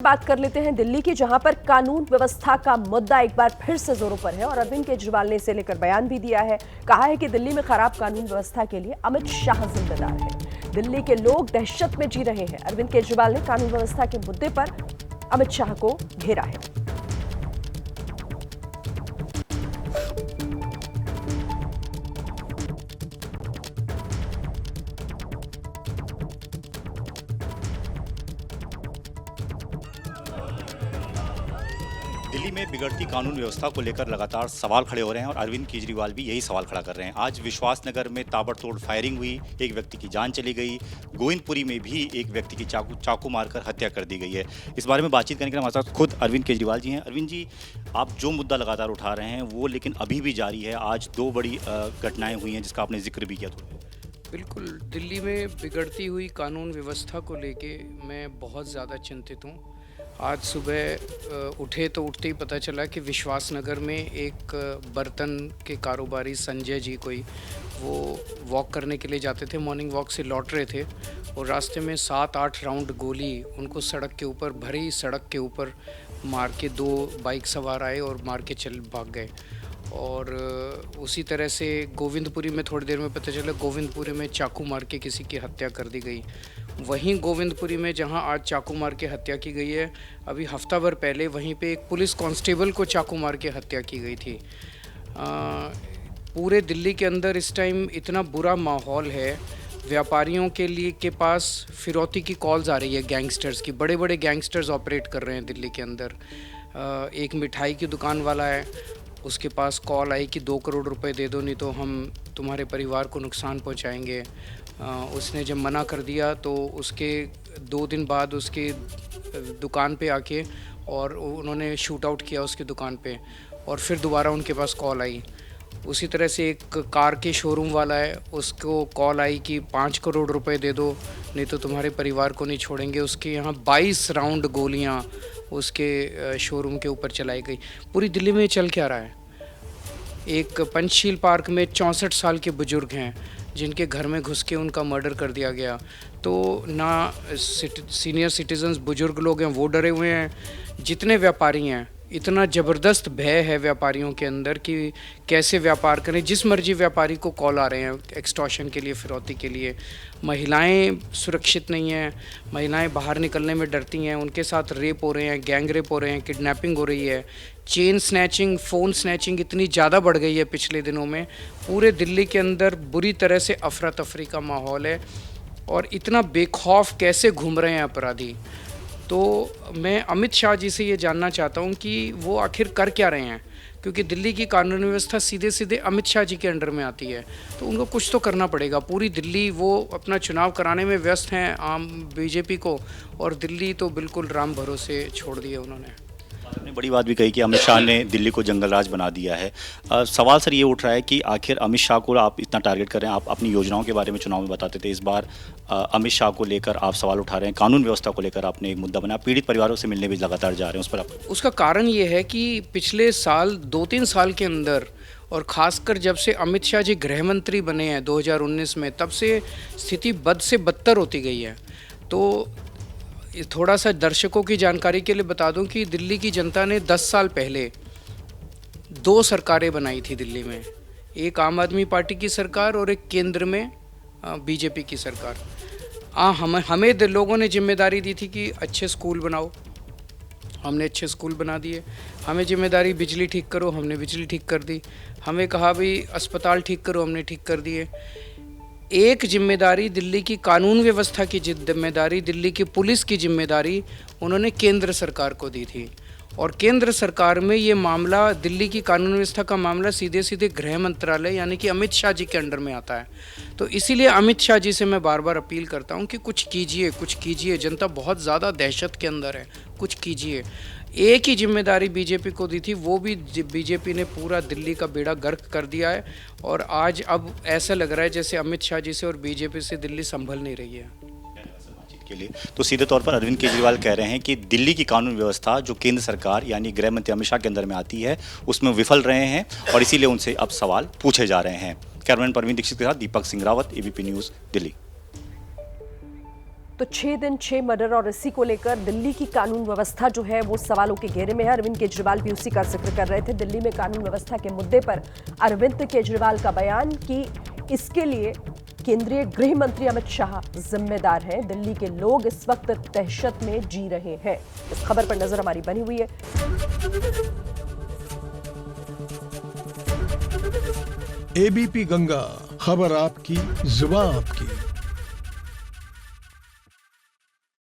बात कर लेते हैं दिल्ली की, जहां पर कानून व्यवस्था का मुद्दा एक बार फिर से जोरों पर है और अरविंद केजरीवाल ने इसे लेकर बयान भी दिया है। कहा है कि दिल्ली में खराब कानून व्यवस्था के लिए अमित शाह जिम्मेदार है। दिल्ली के लोग दहशत में जी रहे हैं। अरविंद केजरीवाल ने कानून व्यवस्था के मुद्दे पर अमित शाह को घेरा है। दिल्ली में बिगड़ती कानून व्यवस्था को लेकर लगातार सवाल खड़े हो रहे हैं और अरविंद केजरीवाल भी यही सवाल खड़ा कर रहे हैं। आज विश्वास नगर में ताबड़तोड़ फायरिंग हुई, एक व्यक्ति की जान चली गई। गोविंदपुरी में भी एक व्यक्ति की चाकू मारकर हत्या कर दी गई है। इस बारे में बातचीत करने के लिए हमारे साथ खुद अरविंद केजरीवाल जी हैं। अरविंद जी, आप जो मुद्दा लगातार उठा रहे हैं वो लेकिन अभी भी जारी है। आज दो बड़ी घटनाएं हुई हैं जिसका आपने जिक्र भी किया था। बिल्कुल, दिल्ली में बिगड़ती हुई कानून व्यवस्था को लेके मैं बहुत ज़्यादा चिंतित हूँ। आज सुबह उठे तो उठते ही पता चला कि विश्वास नगर में एक बर्तन के कारोबारी संजय जी कोई वो वॉक करने के लिए जाते थे, मॉर्निंग वॉक से लौट रहे थे और रास्ते में 7-8 राउंड गोली उनको सड़क के ऊपर, भरी सड़क के ऊपर मार के, दो बाइक सवार आए और मार के चल भाग गए। और उसी तरह से गोविंदपुरी में थोड़ी देर में पता चला गोविंदपुरी में चाकू मार के किसी की हत्या कर दी गई। वहीं गोविंदपुरी में जहां आज चाकू मार के हत्या की गई है, अभी हफ्ता भर पहले वहीं पे एक पुलिस कांस्टेबल को चाकू मार के हत्या की गई थी। पूरे दिल्ली के अंदर इस टाइम इतना बुरा माहौल है। व्यापारियों के लिए के पास फिरौती की कॉल्स आ रही है गैंगस्टर्स की। बड़े बड़े गैंगस्टर्स ऑपरेट कर रहे हैं दिल्ली के अंदर। एक मिठाई की दुकान वाला है, उसके पास कॉल आई कि 2 करोड़ रुपए दे दो, नहीं तो हम तुम्हारे परिवार को नुकसान पहुंचाएंगे। उसने जब मना कर दिया तो उसके 2 दिन बाद उसके दुकान पे आके और उन्होंने शूट आउट किया उसकी दुकान पे, और फिर दोबारा उनके पास कॉल आई। उसी तरह से एक कार के शोरूम वाला है, उसको कॉल आई कि 5 करोड़ रुपए दे दो, नहीं तो तुम्हारे परिवार को नहीं छोड़ेंगे। उसके यहाँ 22 राउंड गोलियाँ उसके शोरूम के ऊपर चलाई गई। पूरी दिल्ली में चल क्या रहा है? एक पंचशील पार्क में 64 साल के बुजुर्ग हैं जिनके घर में घुस के उनका मर्डर कर दिया गया। तो ना सीनियर सिटीजन्स, बुजुर्ग लोग हैं, वो डरे हुए हैं। जितने व्यापारी हैं, इतना ज़बरदस्त भय है व्यापारियों के अंदर कि कैसे व्यापार करें। जिस मर्जी व्यापारी को कॉल आ रहे हैं एक्सटॉर्शन के लिए, फिरौती के लिए। महिलाएं सुरक्षित नहीं हैं, महिलाएं बाहर निकलने में डरती हैं, उनके साथ रेप हो रहे हैं, गैंग रेप हो रहे हैं, किडनैपिंग हो रही है, चेन स्नैचिंग, फ़ोन स्नैचिंग इतनी ज़्यादा बढ़ गई है पिछले दिनों में। पूरे दिल्ली के अंदर बुरी तरह से अफरा तफरी का माहौल है और इतना बेखौफ कैसे घूम रहे हैं अपराधी। तो मैं अमित शाह जी से ये जानना चाहता हूँ कि वो आखिर कर क्या रहे हैं, क्योंकि दिल्ली की कानून व्यवस्था सीधे सीधे अमित शाह जी के अंडर में आती है, तो उनको कुछ तो करना पड़ेगा। पूरी दिल्ली वो अपना चुनाव कराने में व्यस्त हैं आम बीजेपी को, और दिल्ली तो बिल्कुल राम भरोसे छोड़ दिए उन्होंने। आपने बड़ी बात भी कही कि अमित शाह ने दिल्ली को जंगल राज बना दिया है। सवाल सर ये उठ रहा है कि आखिर अमित शाह को आप इतना टारगेट कर रहे हैं। आप अपनी योजनाओं के बारे में चुनाव में बताते थे, इस बार अमित शाह को लेकर आप सवाल उठा रहे हैं। कानून व्यवस्था को लेकर आपने एक मुद्दा बनाया, पीड़ित परिवारों से मिलने भी लगातार जा रहे हैं, उस पर आप? उसका कारण ये है कि पिछले साल 2-3 साल के अंदर, और ख़ासकर जब से अमित शाह जी गृह मंत्री बने हैं 2019 में, तब से स्थिति बद से बदतर होती गई है। तो थोड़ा सा दर्शकों की जानकारी के लिए बता दूं कि दिल्ली की जनता ने 10 साल पहले 2 सरकारें बनाई थी दिल्ली में। एक आम आदमी पार्टी की सरकार और एक केंद्र में बीजेपी की सरकार। हमें लोगों ने जिम्मेदारी दी थी कि अच्छे स्कूल बनाओ, हमने अच्छे स्कूल बना दिए। हमें जिम्मेदारी बिजली ठीक करो, हमने बिजली ठीक कर दी। हमें कहा भी अस्पताल ठीक करो, हमने ठीक कर दिए। एक जिम्मेदारी दिल्ली की कानून व्यवस्था की जिम्मेदारी, दिल्ली की पुलिस की जिम्मेदारी उन्होंने केंद्र सरकार को दी थी, और केंद्र सरकार में ये मामला, दिल्ली की कानून व्यवस्था का मामला सीधे सीधे गृह मंत्रालय यानी कि अमित शाह जी के अंडर में आता है। तो इसीलिए अमित शाह जी से मैं बार बार अपील करता हूँ कि कुछ कीजिए, कुछ कीजिए। जनता बहुत ज़्यादा दहशत के अंदर है, कुछ कीजिए। एक ही जिम्मेदारी बीजेपी को दी थी, वो भी बीजेपी ने पूरा दिल्ली का बेड़ा गर्क कर दिया है, और आज अब ऐसा लग रहा है जैसे अमित शाह जी से और बीजेपी से दिल्ली संभल नहीं रही है के लिए। तो सीधे तौर पर अरविंद केजरीवाल कह रहे हैं कि दिल्ली की कानून व्यवस्था जो केंद्र सरकार यानी गृह मंत्री अमित शाह के अंदर में आती है, उसमें विफल रहे हैं और इसीलिए उनसे अब सवाल पूछे जा रहे हैं। कैमरामैन परवीन दीक्षित के साथ दीपक सिंह रावत, एबीपी न्यूज़, दिल्ली। तो 6 दिन 6 मर्डर और इसी को लेकर दिल्ली की कानून व्यवस्था जो है वो सवालों के घेरे में है। अरविंद केजरीवाल भी उसी का जिक्र कर रहे थे। दिल्ली में कानून व्यवस्था के मुद्दे पर अरविंद केजरीवाल का बयान कि इसके लिए केंद्रीय गृह मंत्री अमित शाह जिम्मेदार हैं। दिल्ली के लोग इस वक्त दहशत में जी रहे हैं। इस खबर पर नजर हमारी बनी हुई है। एबीपी गंगा, खबर आपकी, जुबान आपकी।